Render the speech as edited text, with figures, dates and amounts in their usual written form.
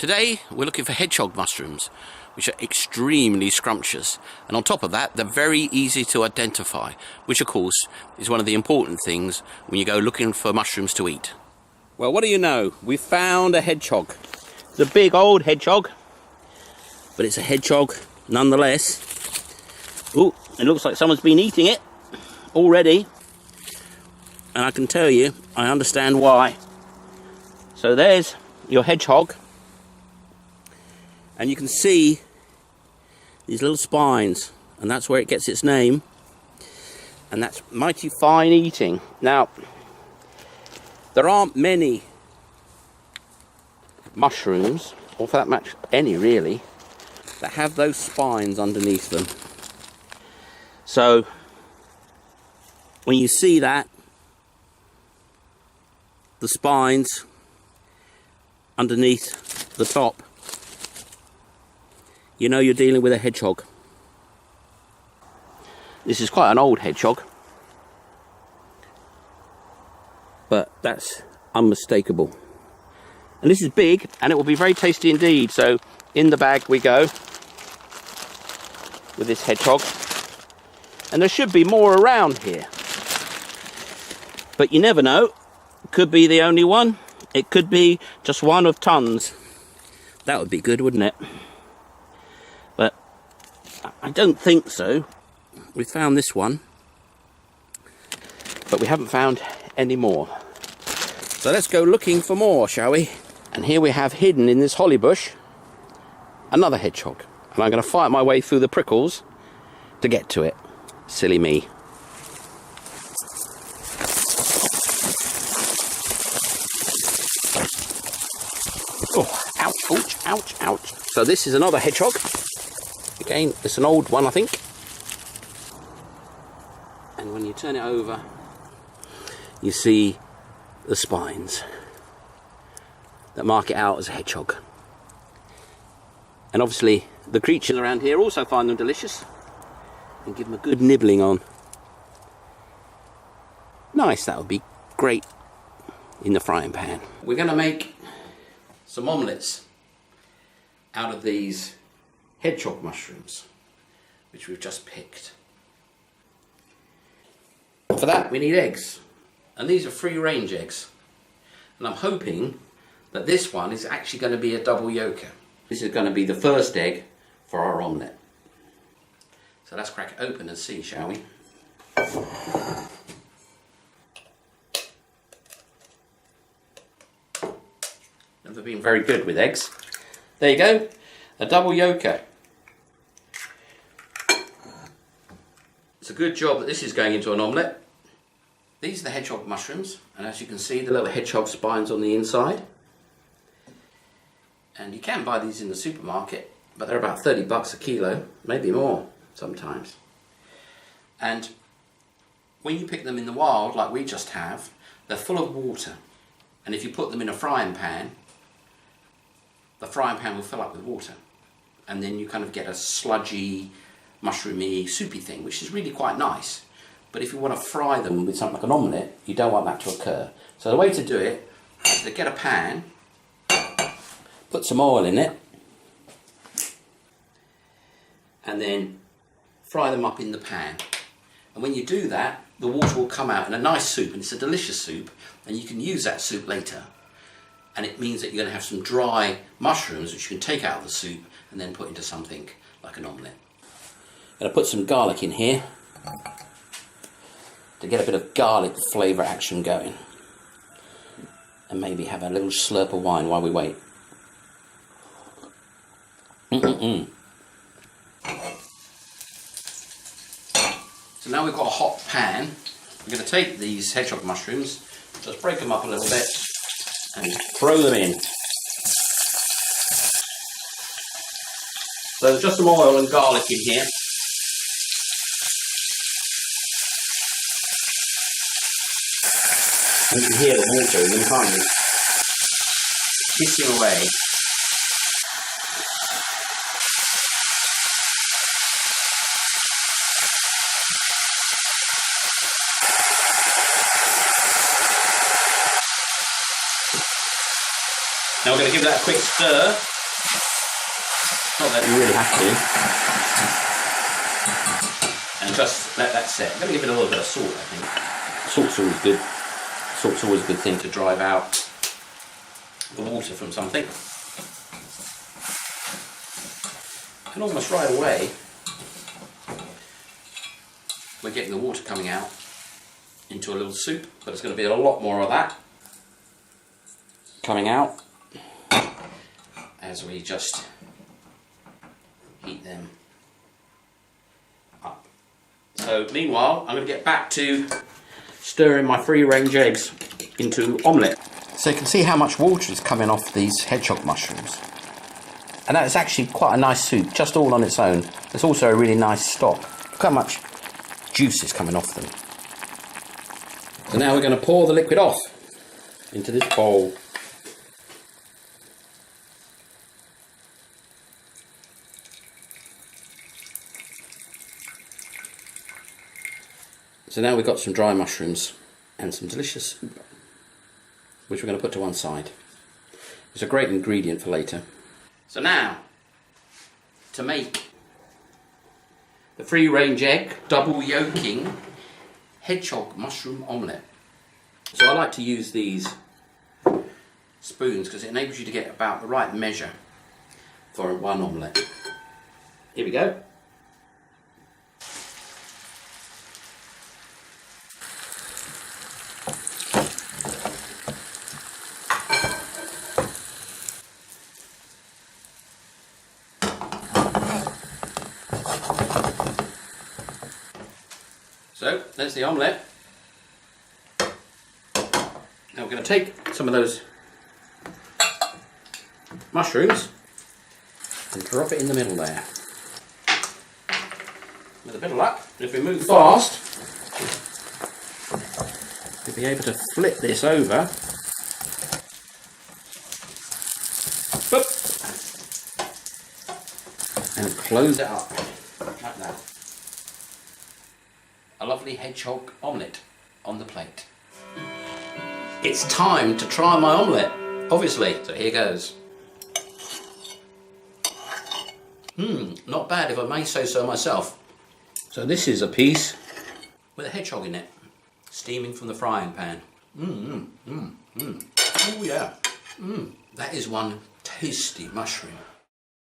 Today we're looking for hedgehog mushrooms, which are extremely scrumptious, and on top of that they're very easy to identify, which of course is one of the important things when you go looking for mushrooms to eat. Well, what do you know, we found a hedgehog. It's a big old hedgehog, but it's a hedgehog nonetheless. Ooh, it looks like someone's been eating it already, and I can tell you I understand why. So there's your hedgehog, and you can see these little spines, and that's where it gets its name, and that's mighty fine eating. Now, there aren't many mushrooms, or for that matter any really, that have those spines underneath them. So when you see that, the spines underneath the top, you know you're dealing with a hedgehog. This is quite an old hedgehog, but that's unmistakable. And this is big, and it will be very tasty indeed. So in the bag we go with this hedgehog, and there should be more around here, but you never know. It could be the only one. It could be just one of tons. That would be good, wouldn't it? But I don't think so. We found this one, but we haven't found any more. So let's go looking for more, shall we? And here we have, hidden in this holly bush, another hedgehog. And I'm going to fight my way through the prickles to get to it. Silly me. Oh, ouch, ouch, ouch, ouch. So this is another hedgehog. Again, it's an old one, I think. And when you turn it over, you see the spines that mark it out as a hedgehog. And obviously, the creatures around here also find them delicious and give them a good nibbling on. Nice, that would be great in the frying pan. We're going to make some omelettes out of these hedgehog mushrooms, which we've just picked. For that we need eggs, and these are free range eggs, and I'm hoping that this one is actually going to be a double yoker. This is going to be the first egg for our omelette. So let's crack it open and see, shall we? Never been very good with eggs. There you go, a double yoker. It's a good job that this is going into an omelette. These are the hedgehog mushrooms, and as you can see, the little hedgehog spines on the inside. And you can buy these in the supermarket, but they're about 30 bucks a kilo, maybe more sometimes. And when you pick them in the wild, like we just have, they're full of water. And if you put them in a frying pan, the frying pan will fill up with water. And then you kind of get a sludgy, mushroomy, soupy thing, which is really quite nice. But if you want to fry them with something like an omelette, you don't want that to occur. So the way to do it is to get a pan, put some oil in it, and then fry them up in the pan. And when you do that, the water will come out in a nice soup, and it's a delicious soup, and you can use that soup later. And it means that you're going to have some dry mushrooms which you can take out of the soup and then put into something like an omelette. I'm going to put some garlic in here to get a bit of garlic flavour action going. And maybe have a little slurp of wine while we wait. So now we've got a hot pan. We're going to take these hedgehog mushrooms, just break them up a little bit and throw them in. So there's just some oil and garlic in here. You can hear the water in them, can't you? Hissing away. Now we're going to give that a quick stir. Not that you really have to. And just let that set. I'm going to give it a little bit of salt, I think. Salt's always good. Salt's always a good thing to drive out the water from something. And almost right away, we're getting the water coming out into a little soup, but there's going to be a lot more of that coming out as we just heat them up. So meanwhile, I'm going to get back to stirring my free-range eggs into omelette. So you can see how much water is coming off these hedgehog mushrooms. And that is actually quite a nice soup, just all on its own. There's also a really nice stock. Look how much juice is coming off them. So now we're going to pour the liquid off into this bowl. So now we've got some dry mushrooms and some delicious soup, which we're going to put to one side. It's a great ingredient for later. So now, to make the free-range egg, double yoking, hedgehog mushroom omelette. So I like to use these spoons because it enables you to get about the right measure for one omelette. Here we go. So there's the omelette. Now we're going to take some of those mushrooms and drop it in the middle there. With a bit of luck, if we move fast, we'll be able to flip this over. Boop, and close it up like that. A lovely hedgehog omelette on the plate. It's time to try my omelette, obviously. So here goes. Not bad if I may say so myself. So this is a piece with a hedgehog in it, steaming from the frying pan. Oh yeah. That is one tasty mushroom.